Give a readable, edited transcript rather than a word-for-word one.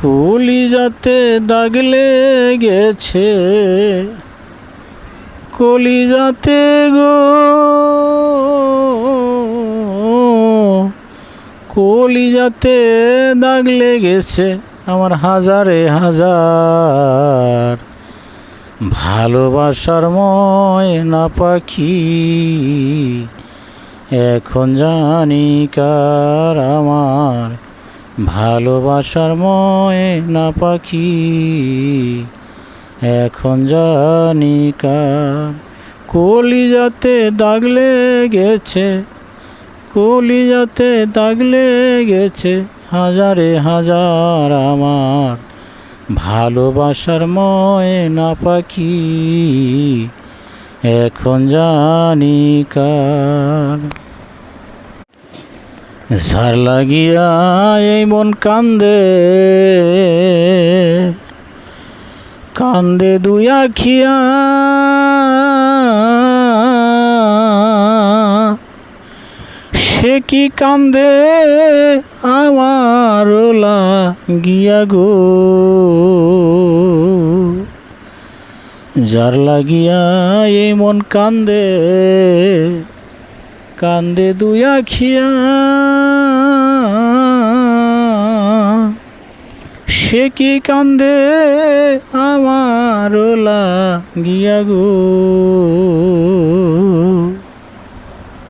কলিজাতে দাগ লেগেছে, কলিজাতে গো, কলিজাতে দাগ লেগেছে আমার হাজারে হাজার। ভালোবাসার ময়না পাখি এখন জানি কার আমার। ভালোবাসার ময়না পাখি এখন জানি কার। কলিজাতে দাগ লেগেছে, কলিজাতে দাগ লেগেছে হাজারে হাজার আমার। ভালোবাসার ময়না পাখি এখন জানি কার। ঝার লাগিয়া এই মন কান্দে, কান্দে দুই আখিয়া। সে কি কান্দে আমার লাগিয়া গো, যার লাগিয়া এই মন কান্দে, কান্দে দুই আখিয়া। সে কি কান্দে আমার লাগিয়া গো।